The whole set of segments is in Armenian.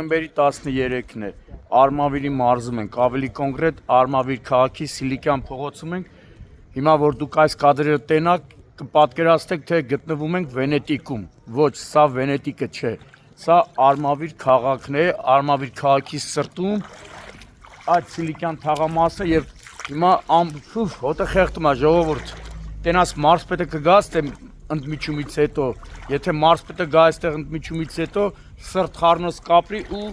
Նոյեմբերի 13-ն է, Արմավիրի մարզում ենք, ավելի կոնկրետ Արմավիր քաղաքի Սիլիկյան փողոցում ենք, հիմա որ դուք այս կադրերը տենաք, կպատկերացնեք, թե գտնվում ենք Վենետիկում, ոչ, սա Վենետիկը չէ, սա Արմավիր քաղաքն է, Արմավիր քաղաքի սրտում, այդ Սիլիկյան թաղամասը եւ հիմա հոտը խեղդում է ժողովուրդ, տենաս մարզպետը կգա այստեղ ընդմիջումից հետո, եթե մարզպետը գա այստեղ ընդմիջումից հետո, սրտ խառնոց կապրի ու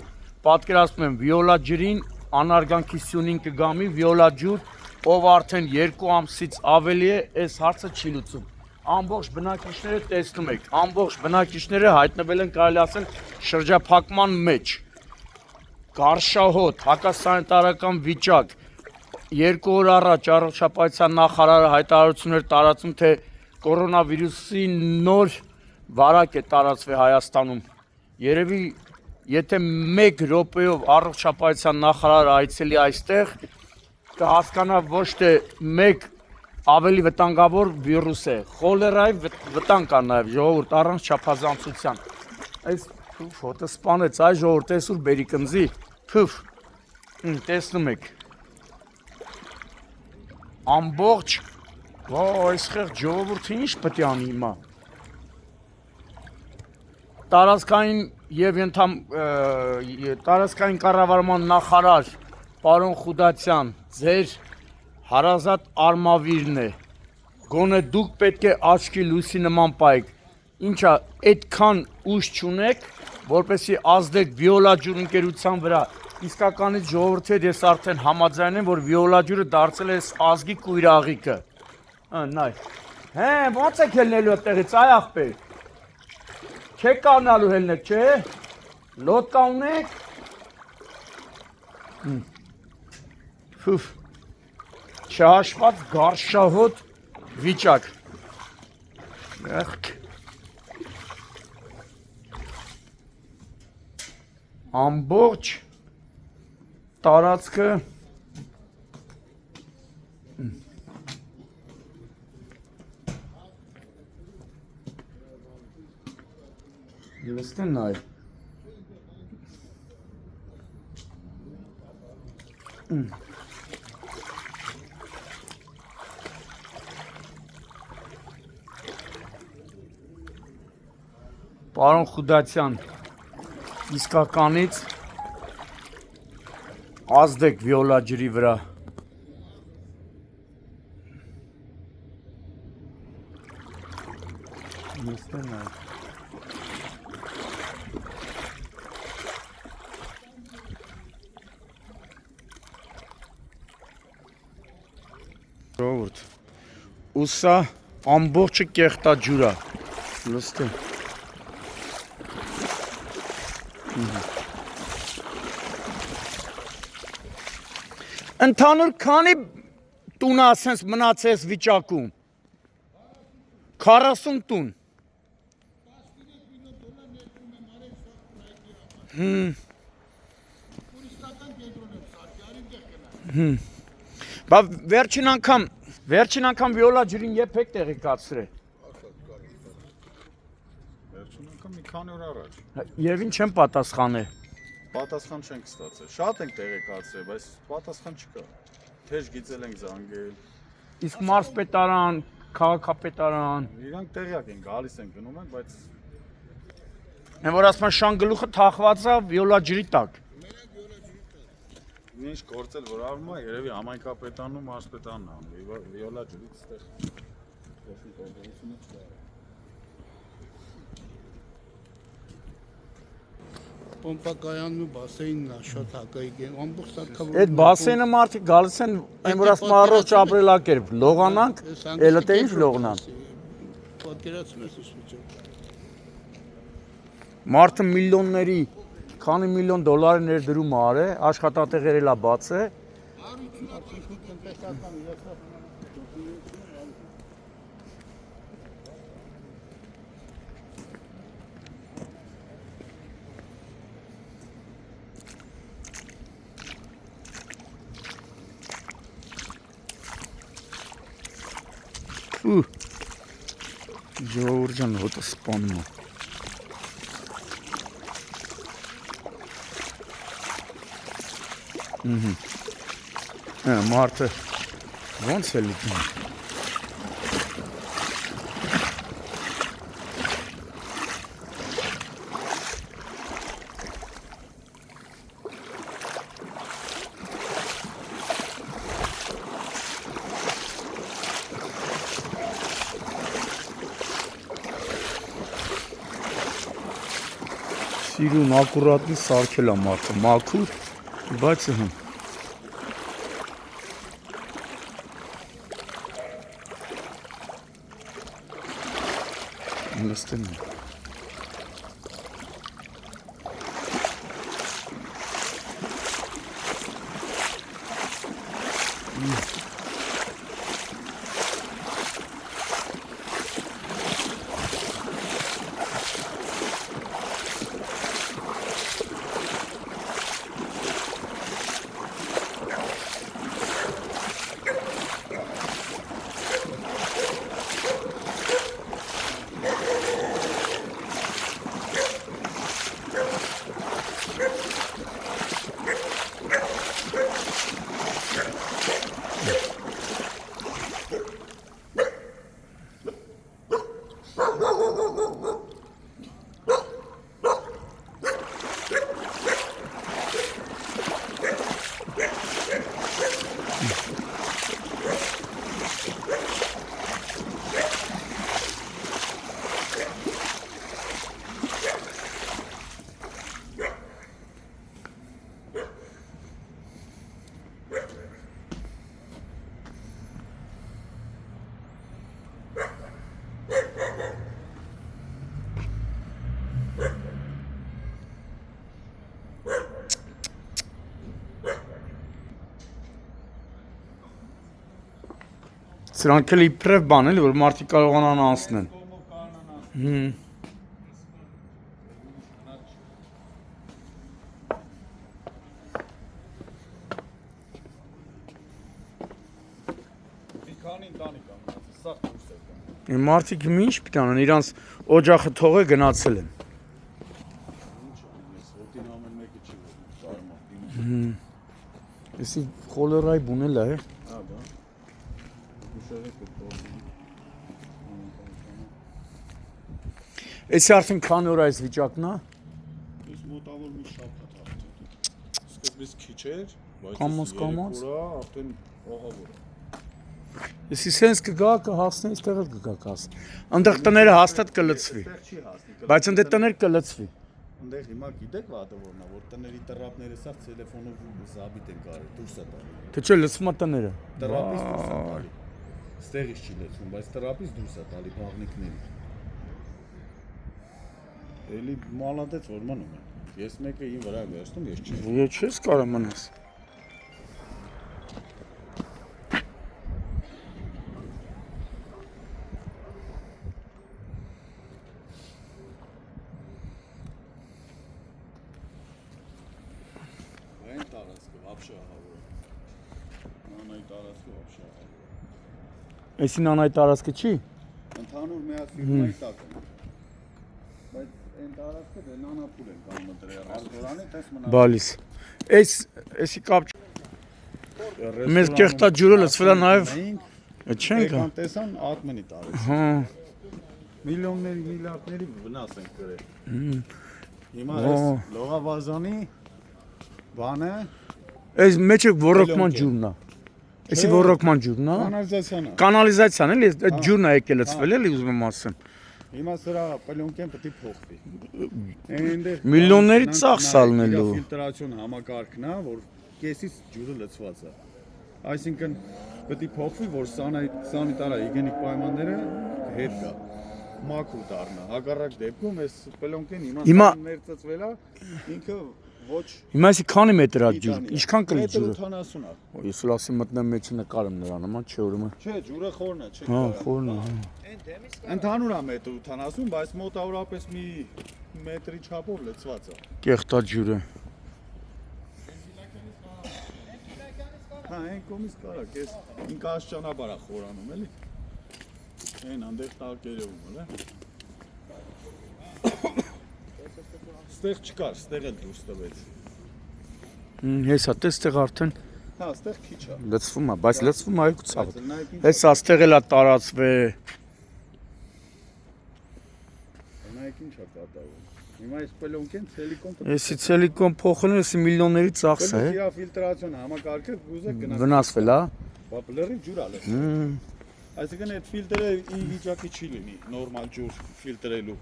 պատկերացնում եմ վիոլա ջրին, անարգանքի սյունին կգամի, վիոլա ջուր, ով արդեն 2 ամսից ավելի է, այս հարցը չի լուծում։ Ամբողջ բնակիչները տեսնում եք, ամբողջ բնակիչները հայտնվել են կարելի ասել շրջափակման մեջ, կարշահոտ, հակասանիտարական վիճակ, 2 օր առաջ առողջապահության նախարարը հայտարարություն էր տարածում, թե կորոնավիրուսի նոր վարակ է տարածվել Հայաստանում, երևի եթե 1 րոպեով առողջապահության նախարարը այցելի այստեղ, կհասկանա ոչ թե 1 ավելի վտանգավոր վիրուս է, խոլերայի վտանգ կա նաև ժողովուրդ առանց չափազանցության, այս հոտը սպանեց, այ ժողովուրդ տեսուր բերի կնձի, տեսնում եք, ամբողջ, այս խեղճ ժողովուրդը ինչ պետք է անի հիմա, տարածքային և տարածքային կառավարման նախարար պարոն Խուդացյան, ձեր հարազատ Արմավիրն է, գոնե դուք պետք է աչքի լույսի նման պայեք, ինչա այդքան ուժ չունեք, որպեսզի ազդեք վիոլա ջուր ընկերության վրա, իսկականից ժողովրդի հետ ես արդեն համաձայն եմ, որ վիոլա ջուրը դարձել է ազգի կույրաղիկը, նայ, ոնց եք ելնելու այդտեղից, այ աղբեր, չեք կարնալու հելնեք, չէ, լոտկա ունեք, չհաշված գարշահոտ վիճակ, ամբողջ տարածքը լստեն նայ Պարոն Խուդացյան, իսկականից ազդեք վիոլա ջրի վրա, ժողովուրդ, ու սա ամբողջը կեղտա ջուր է, լստե, ընդհանուր քանի տուն ասենց մնացես վիճակում, 40 տուն, բա վերջին անգամ վիոլա ջրին եփ եք տեղեկացրել, վերջին անգամ մի քանի օր առաջ, և ինչ եմ պատասխանել, պատասխան չենք ստացել, շատ ենք տեղեկացրել, բայց պատասխան չկա, թեժ գիծել ենք զանգել, իսկ մարզպետարան, քաղաքապետարան, իրանք տեղյակ են, գալիս են գնում են, բայց են որ ասում են շան գլուխը թաղված է վիոլա ջրի տակ, ինչ գործել որ արվում է, երևի համայնքապետանն ու մարզպետանն անում, վիոլա ջրից ստեղ Պոմպակայանն ու բասեինն է շատ հակայիկ են, ամբողջ սարքավորում։ Այդ բասեինը մարդիկ գալիս են, այն որ ասում առողջ ապրելակերպ, լողանանք, էլը թե ինչ լողնան։ Պատկերացնում ես ինչ վիճակ։ Մարդը միլիոնների, քանի միլիոն դոլարի ներդրում արե, աշխատատեղեր էլա բաց է։ Ժողովուրդ ջան, հոտը սպանում է։ Մարդը ոնց է լիքում։ Սիրուն ակուրատնի սարքել է մարդը, մաքուր, բայց նստեն է։ Սրանք էլ իբրև բան էլի, որ մարդիկ կարողանան անցնեն։ Քանի ընտանիք կա մնացել, սա դուրս է կան։ Մարդիկ ինչ պիտի անեն, իրանց օջախը թողե գնացել են։ Ինչ անեմ, ես ոտին ամեն մեկը չի որում, տարմա։ Էսի խոլերայի բունել է, Հա, բա։ Ուշերը կտորում։ Էսի արդեն քանի օր այս վիճակն է։ Ես մոտավոր մի շաբաթ արդեն։ Սկզբից քիչ էր, բայց Կամոց, ես կամոց։ երեք օր արդեն ողավոր է։ Էսի սենց կգա, կհասնի, այստեղ էլ կգա կհասնի։ Այնտեղ տները հաստատ կլցվի, Այստեղ չի հասնի։ բայց այնտեղ տներ կլցվի։ Այնտեղ հիմա գիտեք վատը որն է, որ տների տրապները սա տելեֆոնով զաբիտ են կարել, դուրս է տալի։ Թե չէ լցվում է տները։ Տրապից դուրս է տալի։ Ստեղից չի լցվում, բայց տրապից դուրս է տալի բաղնիկների։ Էլի մալադեց որ մնում է։ Ես մեկը ին վրա վերցնում, ես չեմ։ Ես չես կարող մնաս։ Այն տարածքը вообще ահավոր։ Նանայի տարածքը вообще ահավոր։ Էսին անայ տարածքը չի։ Ընդհանուր միացնումայի տակ է։ Բայց այն տարածքը դե նանապուլ են կանում դրա ռեստորանի, տես մնա։ Բալիս։ Էսի կապ Մեր կեղտա ջուրը լցվել է նաև։ Չենք։ Եկան տեսան Ատմենի տարեց։ Հա։ Միլիոնների, միլիարդների վնաս են կրել։ Հիմա այս լողավազանի բանը Այս մեջը ոռոգման ջուրն է։ Էսի ոռոգման ջուրն է։ կանալիզացիան է։ Կանալիզացիան էլի, այդ ջուրն է եկել լցվել էլի ուզում եմ ասեմ։ Հիմա սրա պլյոնկեն պետք է փոխվի։ Այնտեղ Միլիոնների ծախս ալնելու։ ֆիլտրացիոն համակարգն է, որ կեսից ջուրը լցված է։ Այսինքն պետք է փոխվի, որ սանիտար հիգիենիկ պայմանները հետ գա։ Մաքուր դառնա։ Հակառակ դեպքում այս պլյոնկեն հիմա ներծծվել է, ինքը ոչ Հիմա էսի քանի մետր է ջուր, ինչքան կլի ջուրը։ 1.80 է։ Ես էլ ասեմ մտնեմ մեջը նկարեմ նրա նման, չէ ուրեմն։ Չէ, ջուրը խորն է, չէ։ Հա, խորն է։ Ընդհանուր է 1.80, բայց մոտավորապես մի մետրի չափով լցված է։ Կեղտա ջուրը։ Հա, այն կողմից կարա, կես ինքաշ ճանապարհ է խորանում, էլի։ Այն անդեղ տակերում, էլի։ Ստեղ չկար, ստեղ էլ դուրս տվեց։ Հեսա տեստեղ արդեն Հա, այստեղ քիչ է։ լցվում է, բայց լցվում է այգու ցավը։ Բայց նայեք ինչ Հեսա աստեղ էլա տարածվե։ նայեք ինչ է կատարվում։ Հիմա այս պելոնքեն ցելիկոն Էսի ցելիկոն փոխելն էսի միլիոնների ծախս է։ Կլիա ֆիլտրացիոն համակարգը գուզը գնաց։ Վնասվել է։ Բաբլերի ջուր ալը։ Այսինքն այդ ֆիլտրը ի վիճակի չի լինի նորմալ ջուր ֆիլտրելու։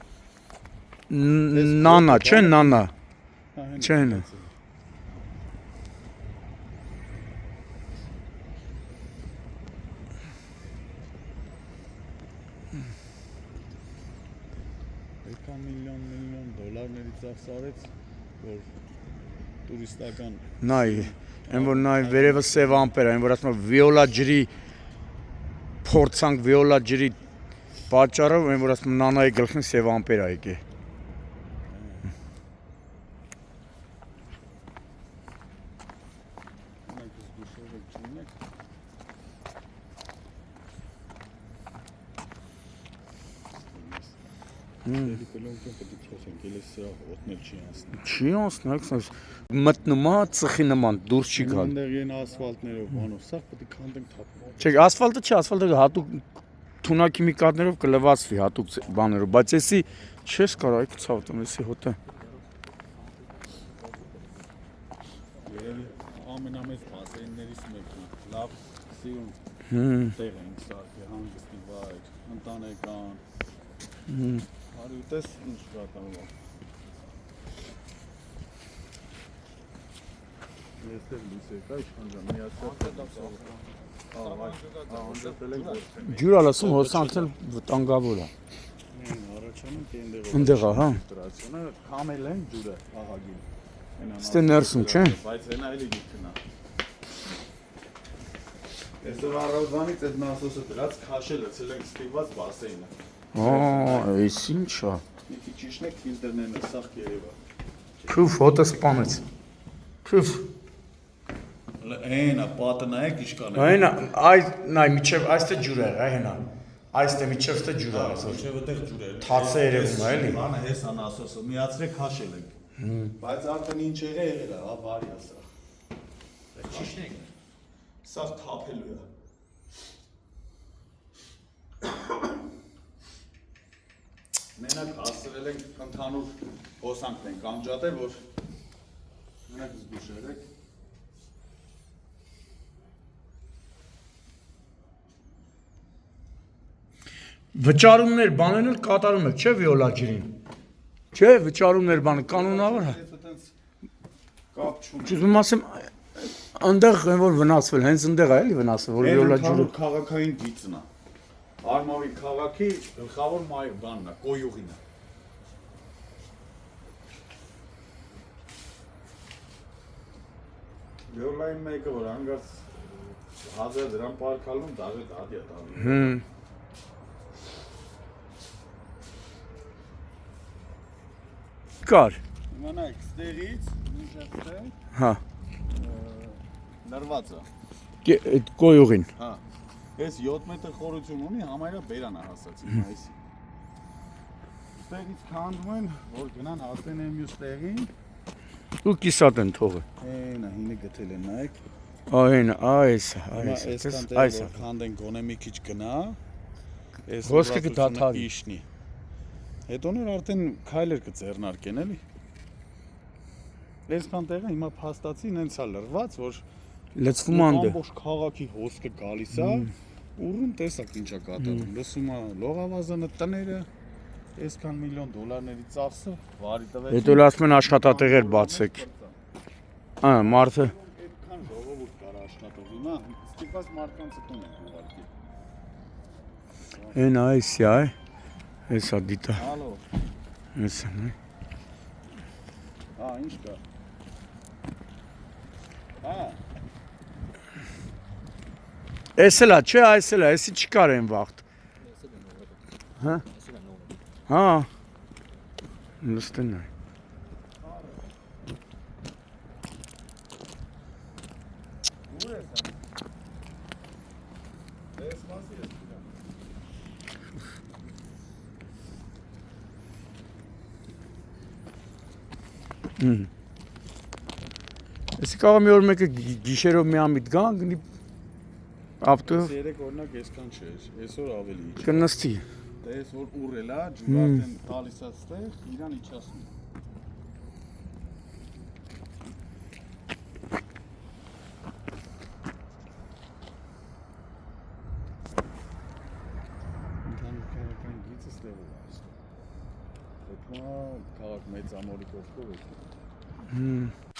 Նանա, չէ, նանա։ Հա, հենց Չէ, նա։ Եկա միլիոն դոլարների ծախս արեց, որ տուրիստական Նայ, այն որ նայ վերևը սև ամպեր, այն որ ասում է վիոլա ջրի փորձանք վիոլա ջրի պատճառով, այն որ ասում է նանայի գլխին սև ամպեր է եկել։ Դեպի պելոնքեն պետք է խոսենք, ելս սրա օտնել չի անցնի։ Չի անցնեք, ասես մտնում է ծխի նման դուրս չի գալ։ Այնտեղ են ասֆալտներով բանով, սա պետք է քանդենք թափ։ Չէ, ասֆալտը չի, ասֆալտը հատուկ թունակիմիկատներով կլվացվի հատուկ բաներով, բայց էսի չես կարող այգու ցավ տամ, էսի հոտը։ Երևի ամենամեծ բասեյններից մեկն է։ Լավ սիրուն տեղ ենք սարքել, հանգստի վայր, ընտանեկան։ Արի ուտես ինչ կատարվում է։ Ես էլ լույս եկա, իշխանջան, միացած Ջուր ալասում հոսանքն վտանգավոր է։ առաջանում թե Ընդեղ է, հա։ ֆիլտրացիոնը քամել են ջուրը ահագին։ Ստե ներսում, չէ։ Բայց հենա էլի գիտքնա։ Այսօր առավոտվանից այդ նասոսը դրած քաշել է, ցել ենք ստիպված բասեյնը։ Այս ինչ է։ Մի քիչ իջնեք ֆիլտրներն սախ երևա։ Քուֆ հոտը սպանեց։ Քուֆ։ Այնա պատը նայեք ինչ կան։ Այնա, այս նայ միջև այստեղ ջուր է, այնա։ Այստեղ միջև ստե ջուր է այսօր։ Ոչ այդտեղ ջուր է։ Թացը երևում է, էլի։ Բանը հեսա նասոսը միացրեք քաշել ենք։ Բայց արդեն ինչ եղել է, հա, բարի է սա։ Ճիշտ է։ Սա թափելու է։ Մենակ հասցրել ենք ընդհանուր հոսանքն ենք անջատել, որ մենակ զգուշ եղեք։ Վճարումներ բանեն էլ կատարում եք, չէ՞ վիոլա ջրին։ Չէ, վճարումներ բանը կանոնավոր է։ Այդպես կապ չունի։ Ուզում ասեմ, այնտեղ այն որ վնասվել, հենց այնտեղ է էլի վնասվել, որ վիոլա ջուրը։ Քաղաքային գիծն է։ Արմավի քաղաքի գլխավոր բանն է, կոյուղին է։ Վիոլային մեկը որ հանգած 1000 դրամ պարկալում, դաժե դադի է տալու։ Կար։ Իմանայք, ստեղից, ինչ է ստեղ, Հա։ նրված է։ Այդ կոյուղին։ Հա։ Այս 7 մետր խորություն ունի, համարյա բերան է հասած հիմա այսի։ Ստեղից քանդում են, որ գնան հասնեն այն մյուս տեղին։ Ու կիսատ են թողը։ Այնա, հինը գտել են, նայեք։ Այնա, այս, Այս քանդեն գոնե մի քիչ գնա։ Այս Ոսկե կդադարի։ իշնի։ Հետոներ արդեն քայլեր կձեռնարկեն էլի։ Այսքան տեղը հիմա փաստացին հենց է լրված, որ լցվում է անդը։ ամբողջ քաղաքի հոսքը գալիս է, ուրում տեսակ ինչ է կատարում։ Լսում է լողավազանը, տները, այսքան միլիոն դոլարների ծախսը վարի տվեցին։ Հետո ասում են աշխատատեղեր բացեք։ Ահա, մարդը Այդքան ժողովուրդ կար աշխատող հիմա, ստիպված մարդկանց տուն են ուղարկի։ այն այսի է, հեսա դիտա։ Հալո։ Հեսա, նայ։ Հա, ինչ կա։ Հա, Էս էլ է, չէ, այս էլ է, էսի չկար այն վաղտ։ Հա։ Հա։ Լստեն է։ ուր ես ա։ Ես մասի ես գիտեմ։ Էսի կարող մի օր մեկը գիշերով մի ամիտ գան, գնի ավտո Ես երեք օրինակ այսքան չէր, այսօր ավելի իջա։ կնստի։ Դե ես որ ուռել է, ջուրը արդեն տալիս է ստեղ, իրան իջացնում։ Ընդհանուր քաղաքային գիծը ստեղում է այսօր։ Պետք է քաղաք մեծ ամորի կողքով է։